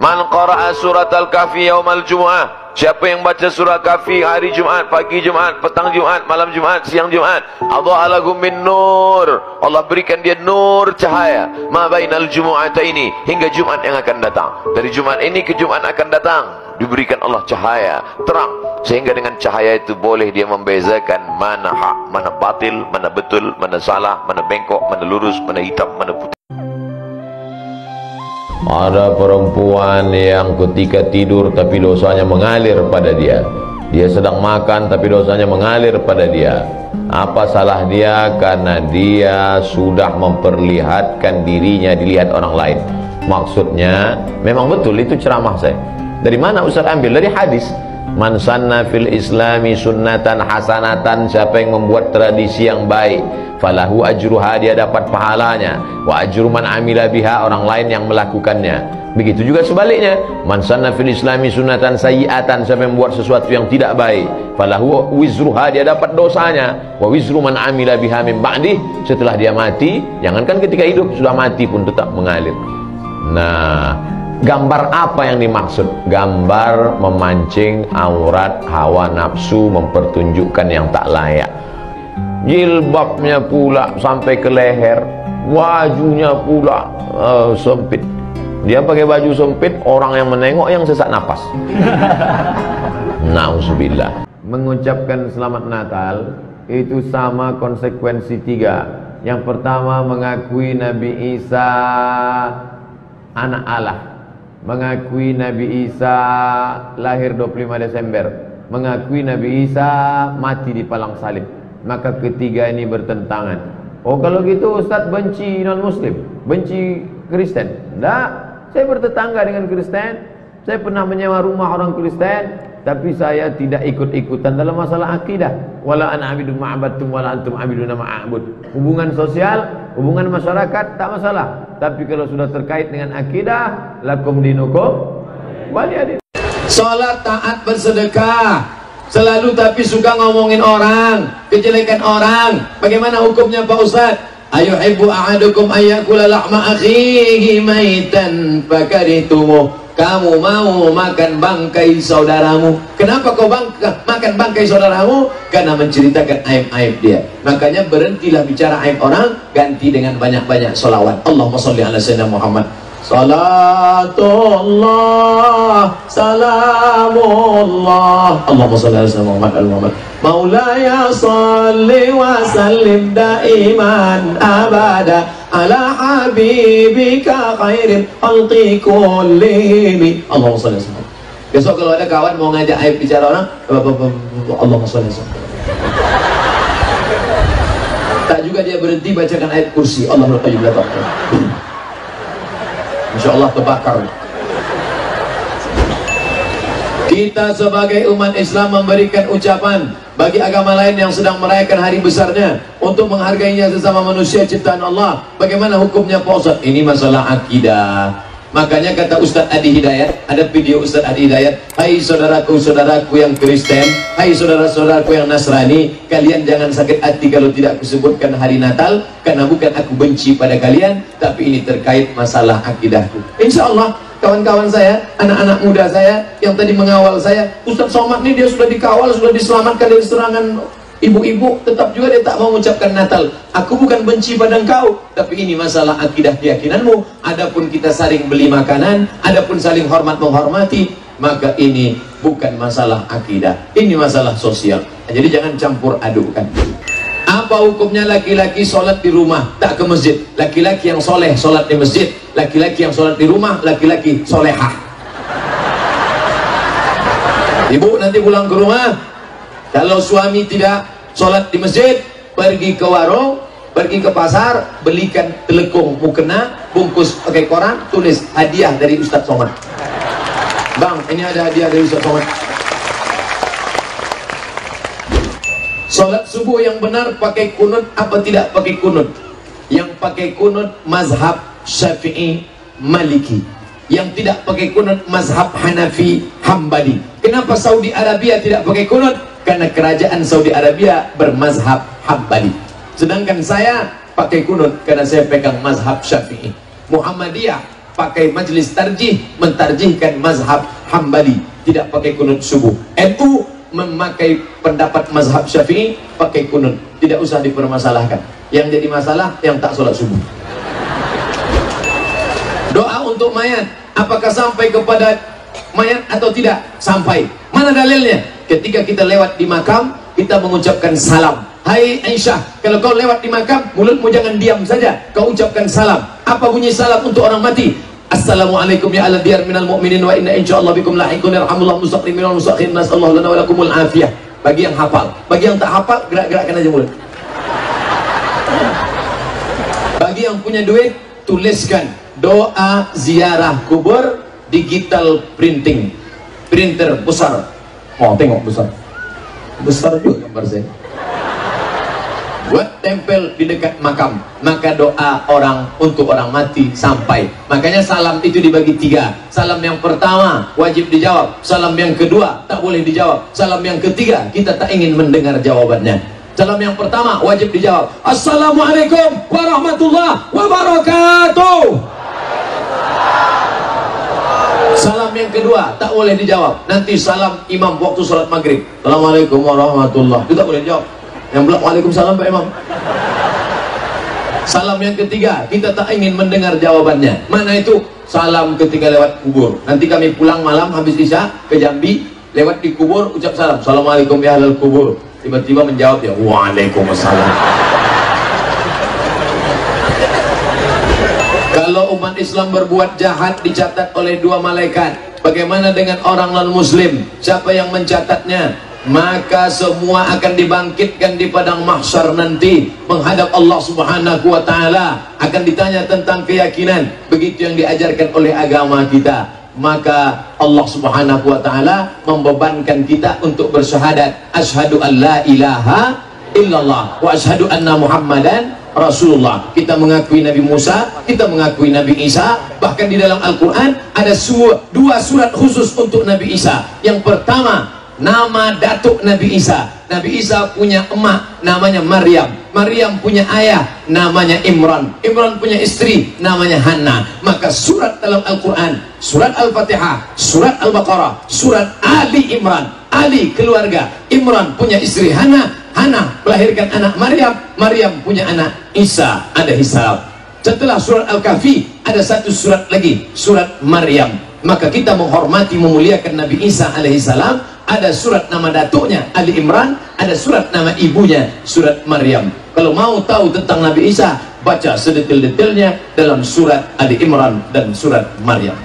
Man qara'a surat al-kahfi yaumal jumu'ah, siapa yang baca surah kahfi hari Jumaat, pagi Jumaat, petang Jumaat, malam Jumaat, siang Jumaat, adha'a lahum min nur, Allah berikan dia nur cahaya, ma bainal jumu'ataini, hingga Jumaat yang akan datang. Dari Jumaat ini ke Jumaat akan datang, diberikan Allah cahaya terang, sehingga dengan cahaya itu boleh dia membezakan mana hak, mana batil, mana betul, mana salah, mana bengkok, mana lurus, mana hitam, mana putih. Ada perempuan yang ketika tidur tapi dosanya mengalir pada dia. Dia sedang makan tapi dosanya mengalir pada dia. Apa salah dia? Karena dia sudah memperlihatkan dirinya dilihat orang lain. Maksudnya memang betul itu ceramah saya. Dari mana Ustaz ambil? Dari hadis. Man sanna fil islami sunnatan hasanatan, siapa yang membuat tradisi yang baik, falahu ajruha, dia dapat pahalanya, wa ajru man amila biha, orang lain yang melakukannya. Begitu juga sebaliknya, man sanna fil islami sunnatan sayyi'atan, siapa yang membuat sesuatu yang tidak baik, falahu wizruha, dia dapat dosanya, wa wizru man amila biha min ba'dih, setelah dia mati, jangankan ketika hidup, sudah mati pun tetap mengalir. Nah, gambar apa yang dimaksud? Gambar memancing aurat, hawa nafsu, mempertunjukkan yang tak layak. Jilbabnya pula sampai ke leher, bajunya pula sempit. Dia pakai baju sempit, orang yang menengok yang sesak napas. Nauzubillah. Mengucapkan selamat Natal itu sama konsekuensi 3. Yang pertama, mengakui Nabi Isa anak Allah, mengakui Nabi Isa lahir 25 Desember, mengakui Nabi Isa mati di palang salib. Maka ketiga ini bertentangan. Oh, kalau gitu Ustaz benci non-muslim, benci Kristen? Tidak, saya bertetangga dengan Kristen, saya pernah menyewa rumah orang Kristen, tapi saya tidak ikut-ikutan dalam masalah akidah. Wala ana abidu ma'abadtum wala antum abiduna ma'abud. Hubungan sosial, hubungan masyarakat tak masalah. Tapi kalau sudah terkait dengan akidah, lakum dinukum waliyadin. Salat, taat, bersedekah, selalu tapi suka ngomongin orang, kejelekan orang. Bagaimana hukumnya Pak Ustaz? Ayuhibbu ahadukum ayyakula lahma akhihi maitan fakarihtumuh. Kamu mau makan bangkai saudaramu. Kenapa kau makan bangkai saudaramu? Karena menceritakan aib-aib dia. Makanya berhentilah bicara aib orang, ganti dengan banyak-banyak salawat. Allahumma salli ala sayyidina Muhammad. Salatullah, salamullah. Allahumma salli ala sayyidina Muhammad al-Muhammad. Maulaya salli wa sallim daiman abada ala habibika khairil khalqi kullihim. Allahumma shalli alaihi wasallam. Besok kalau ada kawan mau ngajak aib bicara orang, Allahumma shalli alaihi wasallam. Tak juga dia berhenti bacakan ayat kursi. Allahul qayyum la taqdir. Insyaallah terbakar. Kita sebagai umat Islam memberikan ucapan bagi agama lain yang sedang merayakan hari besarnya untuk menghargainya sesama manusia ciptaan Allah. Bagaimana hukumnya Pak Ustaz? Ini masalah akidah. Makanya kata Ustaz Adi Hidayat, ada video Ustaz Adi Hidayat, hai saudaraku-saudaraku yang Kristen, hai saudara-saudaraku yang Nasrani, kalian jangan sakit hati kalau tidak kusebutkan hari Natal, karena bukan aku benci pada kalian, tapi ini terkait masalah akidahku. Insya Allah kawan-kawan saya, anak-anak muda saya yang tadi mengawal saya, Ustaz Somad ini dia sudah dikawal, sudah diselamatkan dari serangan ibu-ibu, tetap juga dia tak mau mengucapkan Natal. Aku bukan benci pada engkau, tapi ini masalah akidah keyakinanmu. Adapun kita saling beli makanan, adapun saling hormat menghormati, maka ini bukan masalah akidah, ini masalah sosial. Jadi jangan campur adukan. Apa hukumnya laki-laki sholat di rumah tak ke masjid? Laki-laki yang soleh sholat di masjid, laki-laki yang sholat di rumah, laki-laki solehah. Ibu nanti pulang ke rumah, kalau suami tidak sholat di masjid, pergi ke warung, pergi ke pasar, belikan telekung mukena, bungkus pakai koran, tulis hadiah dari Ustaz Somad. Bang, ini ada hadiah dari Ustaz Somad. Sholat subuh yang benar pakai kunut apa tidak pakai kunut? Yang pakai kunut mazhab Syafi'i Maliki, yang tidak pakai kunut mazhab Hanafi Hambali. Kenapa Saudi Arabia tidak pakai kunut? Karena kerajaan Saudi Arabia bermazhab Hambali. Sedangkan saya pakai kunut karena saya pegang mazhab Syafi'i. Muhammadiyah pakai majelis tarjih, mentarjihkan mazhab Hambali, tidak pakai kunut subuh. NU memakai pendapat mazhab Syafi'i, pakai kunut, tidak usah dipermasalahkan. Yang jadi masalah yang tak sholat subuh. Doa untuk mayat, apakah sampai kepada mayat atau tidak? Sampai. Mana dalilnya? Ketika kita lewat di makam, kita mengucapkan salam. Hai Aisyah, kalau kau lewat di makam, mulutmu jangan diam saja, kau ucapkan salam. Apa bunyi salam untuk orang mati? Assalamualaikum ya ala diyar minal mu'minin wa inna insyaallah bikum lahiqun yarhamullah mustaqim minal mustaqim nasallahu lana wa lakumul afiyah. Bagi yang hafal, bagi yang tak hafal, gerak-gerakkan aja mulut. Bagi yang punya duit, tuliskan doa ziarah kubur, digital printing, printer besar. Oh, tengok besar, besar juga gambar saya. Buat tempel di dekat makam, maka doa orang untuk orang mati sampai. Makanya salam itu dibagi 3. Salam yang pertama wajib dijawab, salam yang kedua tak boleh dijawab, salam yang ketiga kita tak ingin mendengar jawabannya. Salam yang pertama wajib dijawab, Assalamualaikum warahmatullahi wabarakatuh. Salam yang kedua tak boleh dijawab, nanti salam imam waktu sholat maghrib, Assalamualaikum warahmatullahi, itu tak boleh dijawab. Yang bilang waalaikumsalam Pak Imam. Salam yang ketiga kita tak ingin mendengar jawabannya. Mana itu? Salam ketika lewat kubur. Nanti kami pulang malam habis isya ke Jambi, lewat di kubur ucap salam, Assalamualaikum ya ahlal kubur. Tiba-tiba menjawab ya waalaikumsalam. Kalau umat Islam berbuat jahat dicatat oleh 2 malaikat, bagaimana dengan orang non muslim? Siapa yang mencatatnya? Maka semua akan dibangkitkan di padang mahsyar nanti menghadap Allah Subhanahu wa taala, akan ditanya tentang keyakinan, begitu yang diajarkan oleh agama kita. Maka Allah Subhanahu wa taala membebankan kita untuk bersyahadat, asyhadu an la ilaha illallah wa asyhadu anna Muhammadan Rasulullah. Kita mengakui Nabi Musa, kita mengakui Nabi Isa. Bahkan di dalam Al-Quran ada 2 surat khusus untuk Nabi Isa. Yang pertama, nama datuk Nabi Isa. Nabi Isa punya emak namanya Maryam. Maryam punya ayah namanya Imran. Imran punya istri namanya Hannah. Maka surat dalam Al-Quran, surat Al-Fatihah, surat Al-Baqarah, surat Ali Imran. Ali keluarga, Imran punya istri Hannah, Hannah melahirkan anak Maryam, Maryam punya anak Isa alaihissalam. Setelah surat Al-Kahfi ada 1 surat lagi, surat Maryam. Maka kita menghormati, memuliakan Nabi Isa alaihissalam. Ada surat nama datuknya Ali Imran, ada surat nama ibunya surat Maryam. Kalau mau tahu tentang Nabi Isa, baca sedetail-detailnya dalam surat Ali Imran dan surat Maryam.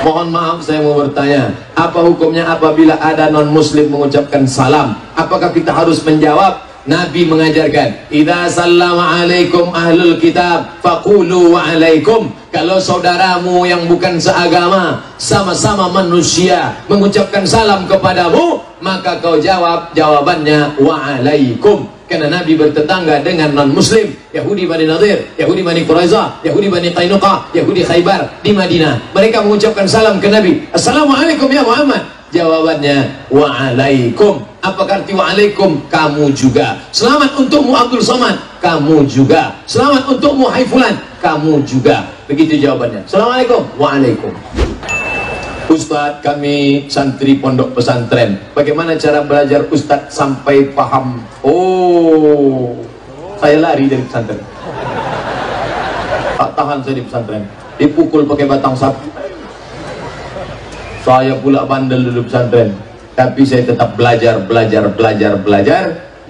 Mohon maaf saya mau bertanya, apa hukumnya apabila ada non muslim mengucapkan salam? Apakah kita harus menjawab? Nabi mengajarkan, idza sallama alaikum ahlul kitab faqulu wa alaikum. Kalau saudaramu yang bukan seagama, sama-sama manusia, mengucapkan salam kepadamu, maka kau jawab jawabannya wa alaikum. Karena Nabi bertetangga dengan non muslim, Yahudi Bani Nadir, Yahudi Bani Quraizah, Yahudi Bani Qainuqa, Yahudi Khaybar di Madinah. Mereka mengucapkan salam ke Nabi, Assalamualaikum ya Muhammad. Jawabannya waalaikum. Apa arti waalaikum? Kamu juga. Selamat untukmu Abdul Somad, kamu juga. Selamat untukmu Hai Fulan, kamu juga. Begitu jawabannya. Assalamualaikum, waalaikum. Ustadz, kami santri pondok pesantren, bagaimana cara belajar Ustadz sampai paham? Oh, saya lari dari pesantren. Tak tahan saya di pesantren, dipukul pakai batang sapi. Saya pula bandel dulu pesantren, tapi saya tetap belajar.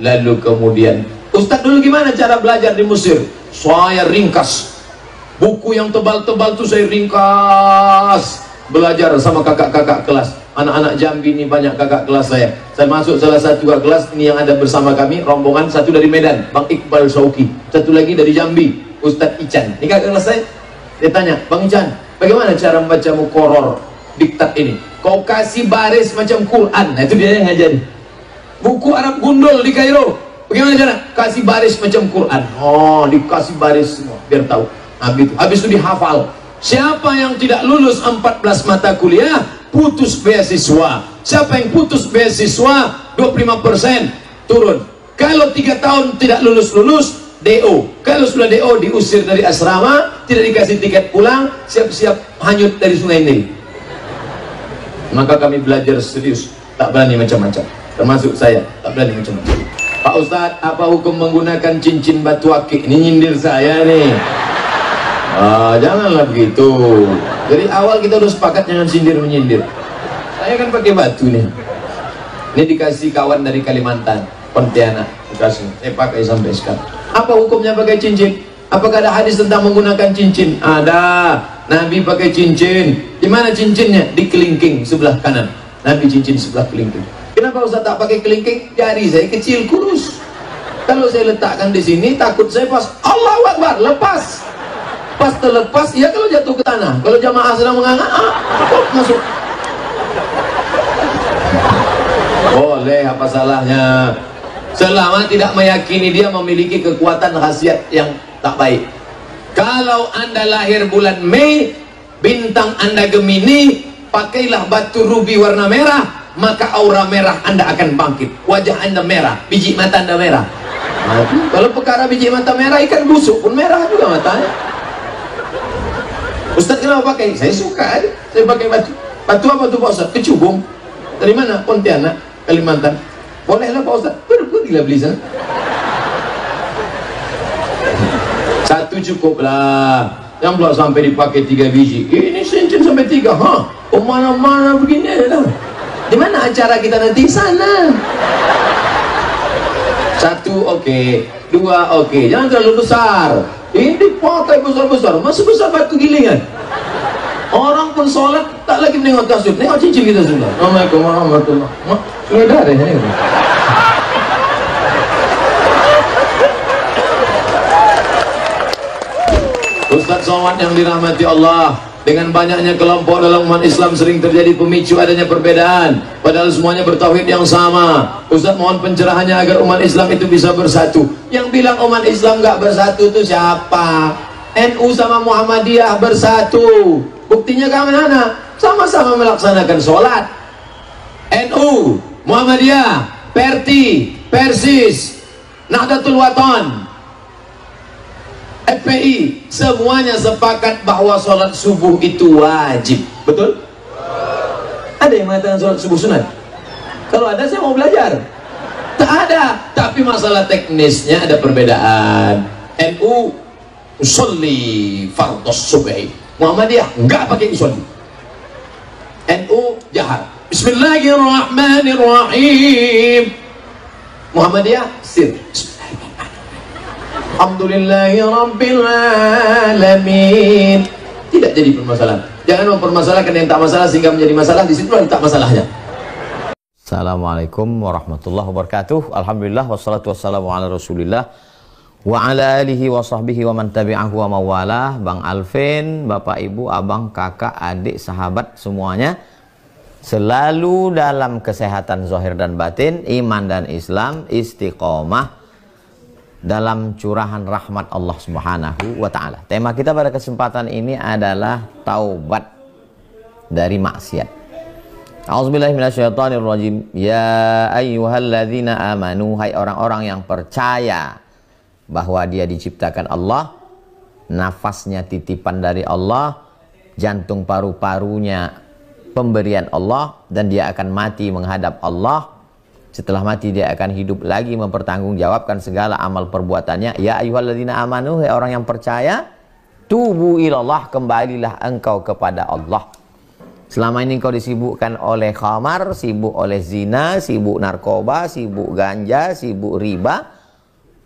Lalu kemudian, Ustadz dulu gimana cara belajar di Mesir? Saya ringkas buku yang tebal-tebal tuh, saya ringkas. Belajar sama kakak-kakak kelas, anak-anak Jambi ini banyak kakak kelas saya. Saya masuk salah satu kelas ini yang ada bersama kami, rombongan, satu dari Medan, Bang Iqbal Sauki, satu lagi dari Jambi, Ustadz Ican. Ini kakak kelas saya. Dia tanya, Bang Ican, bagaimana cara membaca mukoror diktat ini? Kau kasih baris macam Quran. Nah, itu dia yang ngajari. Buku Arab gundul di Kairo, bagaimana cara? Kasih baris macam Quran. Oh, dikasih baris semua biar tahu. Habis itu dihafal. Siapa yang tidak lulus 14 mata kuliah, putus beasiswa. Siapa yang putus beasiswa, 25% turun. Kalau 3 tahun tidak lulus-lulus, DO. Kalau sudah DO diusir dari asrama, tidak dikasih tiket pulang, siap-siap hanyut dari sungai Nil. Maka kami belajar serius, tak berani macam-macam, termasuk saya tak berani macam-macam. Pak Ustadz, apa hukum menggunakan cincin batu akik? Ini nyindir saya nih. Janganlah begitu. Dari awal kita udah sepakat jangan sindir menyindir. Saya kan pakai batu nih. Ini dikasih kawan dari Kalimantan, Pontianak, dikasih. Saya pakai sampai sekarang. Apa hukumnya pakai cincin? Apakah ada hadis tentang menggunakan cincin? Ada. Nabi pakai cincin. Di mana cincinnya? Di kelingking sebelah kanan. Nabi cincin sebelah kelingking. Kenapa Ustaz tak pakai kelingking? Jari saya kecil, kurus. Kalau saya letakkan di sini, takut saya pas Allahu Akbar, lepas. Pas terlepas, ya kalau jatuh ke tanah. Kalau jamaah sedang mengangkat, masuk. Boleh, apa salahnya? Selama tidak meyakini dia memiliki kekuatan khasiat yang tak baik. Kalau Anda lahir bulan Mei, bintang Anda Gemini, pakailah batu rubi warna merah, maka aura merah Anda akan bangkit. Wajah Anda merah, biji mata Anda merah. Kalau perkara biji mata merah, ikan busuk pun merah juga matanya. Ustaz kenapa pakai? Saya suka aja. Saya pakai batu. Batu apa tuh Pak Ustaz? Kecubung. Dari mana? Pontianak, Kalimantan. Bolehlah Pak Ustaz. Pergilah beli sana. Satu cukup lah. Yang belum sampai dipakai 3 biji. Ini cincin sampai 3. Mana-mana begini aja. Di mana acara kita nanti? Sana. 1 oke. 2 oke. Jangan terlalu besar. Ini pakai besar-besar, masih besar batu gilingan. Orang pun sholat tak lagi menengok kasut, nengok cincin kita semua. Assalamualaikum warahmatullahi wabarakatuh. Sudah ada ya. Ustaz Somad yang dirahmati Allah, dengan banyaknya kelompok dalam umat Islam sering terjadi pemicu adanya perbedaan, padahal semuanya bertauhid yang sama. Ustaz mohon pencerahannya agar umat Islam itu bisa bersatu. Yang bilang umat Islam nggak bersatu itu siapa? NU sama Muhammadiyah bersatu. Buktinya kemana? Sama-sama melaksanakan sholat. NU, Muhammadiyah, Perti, Persis, Nahdlatul Wathon, FPI, semuanya sepakat bahwa sholat subuh itu wajib. Betul? Ada yang mengatakan sholat subuh sunat? Kalau ada saya mau belajar. Tak ada. Tapi masalah teknisnya ada perbedaan. NU usolli fardhus subhi, Muhammadiyah enggak pakai usolli. NU jahar Bismillahirrahmanirrahim, Muhammadiyah sir Alhamdulillahirabbil alamin. Tidak jadi permasalahan. Jangan mempermasalahkan yang tak masalah sehingga menjadi masalah. Di situ tak masalahnya. Assalamualaikum warahmatullahi wabarakatuh. Alhamdulillah wassalatu wassalamu ala Rasulillah wa ala alihi wa sahbihi wa man tabi'ahu wa mawalah. Bang Alvin, Bapak Ibu, Abang, Kakak, Adik, sahabat semuanya selalu dalam kesehatan zahir dan batin, iman dan Islam, istiqomah dalam curahan rahmat Allah Subhanahu wa ta'ala. Tema kita pada kesempatan ini adalah taubat dari maksiat. A'udzubillahi minasyaitonirrajim. Ya ayyuhalladzina amanu, hai orang-orang yang percaya bahwa dia diciptakan Allah, nafasnya titipan dari Allah, jantung paru-parunya pemberian Allah, dan dia akan mati menghadap Allah. Setelah mati dia akan hidup lagi mempertanggungjawabkan segala amal perbuatannya. Ya ayyuhalladzina amanu, hai orang yang percaya, tubu ilallah, kembalilah engkau kepada Allah. Selama ini engkau disibukkan oleh khamar, sibuk oleh zina, sibuk narkoba, sibuk ganja, sibuk riba.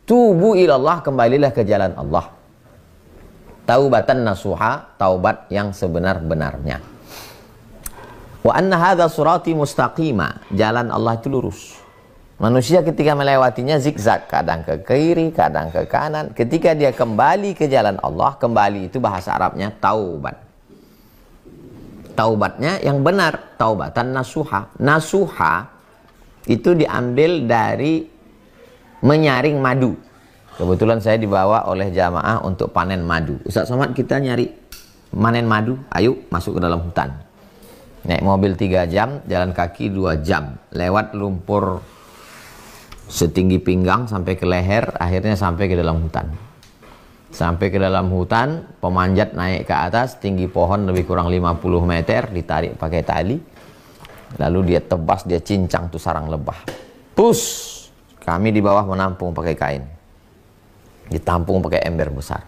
Tubu ilallah, kembalilah ke jalan Allah. Taubatan nasuha, taubat yang sebenar-benarnya. Wa anna hadza surati mustaqima, jalan Allah itu lurus. Manusia ketika melewatinya zigzag, kadang ke kiri, kadang ke kanan. Ketika dia kembali ke jalan Allah, kembali itu bahasa Arabnya taubat. Taubatnya yang benar, taubatan nasuha. Nasuha itu diambil dari menyaring madu. Kebetulan saya dibawa oleh jamaah untuk panen madu. Ustaz Somad, kita nyari panen madu, ayo masuk ke dalam hutan. Naik mobil 3 jam, jalan kaki 2 jam, lewat lumpur setinggi pinggang sampai ke leher, akhirnya sampai ke dalam hutan. Sampai ke dalam hutan, pemanjat naik ke atas, tinggi pohon lebih kurang 50 meter, ditarik pakai tali. Lalu dia tebas, dia cincang tuh sarang lebah. Pus! Kami di bawah menampung pakai kain. Ditampung pakai ember besar.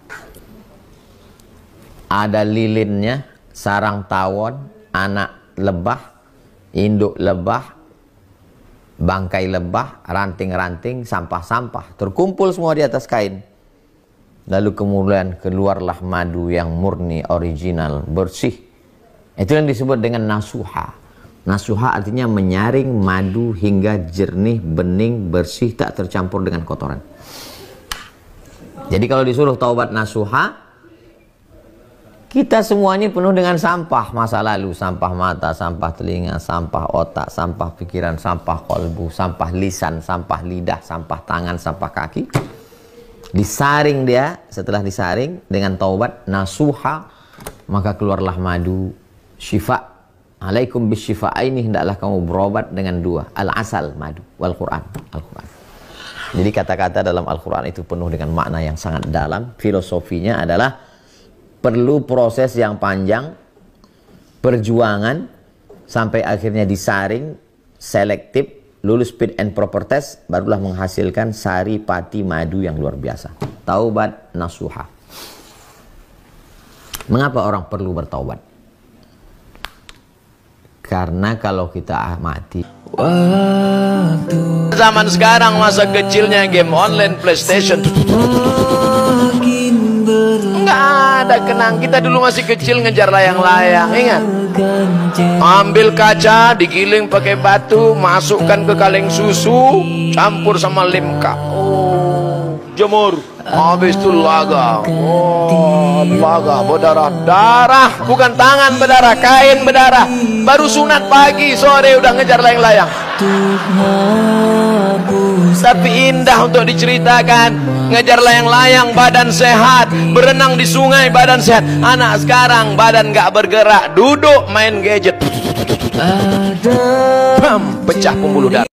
Ada lilinnya, sarang tawon, anak lebah, induk lebah, bangkai lebah, ranting-ranting, sampah-sampah. Terkumpul semua di atas kain. Lalu kemudian keluarlah madu yang murni, original, bersih. Itu yang disebut dengan nasuha. Nasuha artinya menyaring madu hingga jernih, bening, bersih, tak tercampur dengan kotoran. Jadi kalau disuruh taubat nasuha, kita semuanya penuh dengan sampah masa lalu. Sampah mata, sampah telinga, sampah otak, sampah pikiran, sampah kolbu, sampah lisan, sampah lidah, sampah tangan, sampah kaki. Disaring dia, setelah disaring dengan taubat nasuha, maka keluarlah madu, syifa. Alaikum bisyifa'aini, hendaklah kamu berobat dengan dua, al-asal, madu, wal Quran, Al-Quran. Jadi kata-kata dalam Al-Quran itu penuh dengan makna yang sangat dalam. Filosofinya adalah perlu proses yang panjang, perjuangan, sampai akhirnya disaring, selektif, lulus fit and proper test, barulah menghasilkan sari pati madu yang luar biasa. Taubat nasuha. Mengapa orang perlu bertaubat? Karena kalau kita mati, zaman sekarang masa kecilnya game online PlayStation, nggak ada kenang. Kita dulu masih kecil ngejar layang-layang, ingat? Ambil kaca, digiling pakai batu, masukkan ke kaleng susu, campur sama limka, jemur, habis itu laga, laga berdarah, darah, bukan tangan berdarah, kain berdarah, baru sunat pagi, sore udah ngejar layang-layang. Tapi indah untuk diceritakan. Ngejar layang-layang badan sehat, berenang di sungai badan sehat. Anak sekarang badan gak bergerak, duduk main gadget, pecah pembuluh darah.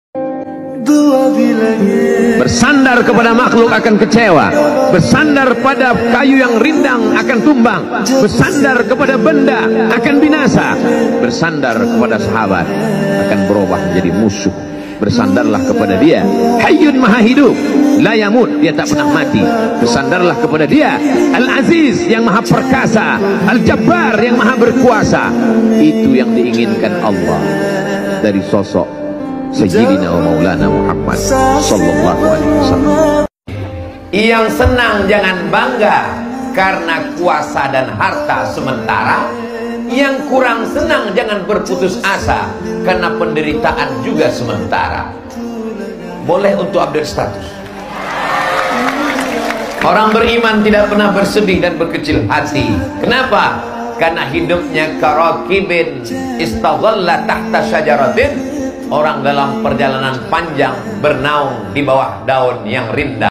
Bersandar kepada makhluk akan kecewa, bersandar pada kayu yang rindang akan tumbang, bersandar kepada benda akan binasa, bersandar kepada sahabat akan berubah menjadi musuh. Bersandarlah kepada dia, Hayyun Maha Hidup, la yamut, dia tak pernah mati. Bersandarlah kepada dia, Al-Aziz yang Maha Perkasa, Al-Jabbar yang Maha Berkuasa. Itu yang diinginkan Allah dari sosok Sayyidina wa Maulana Muhammad sallallahu alaihi wasallam. Yang senang jangan bangga karena kuasa dan harta sementara. Yang kurang senang jangan berputus asa karena penderitaan juga sementara. Boleh untuk update status. Orang beriman tidak pernah bersedih dan berkecil hati. Kenapa? Karena hidupnya karakibin istaghalla tahta syajaratin. Orang dalam perjalanan panjang bernaung di bawah daun yang rindang.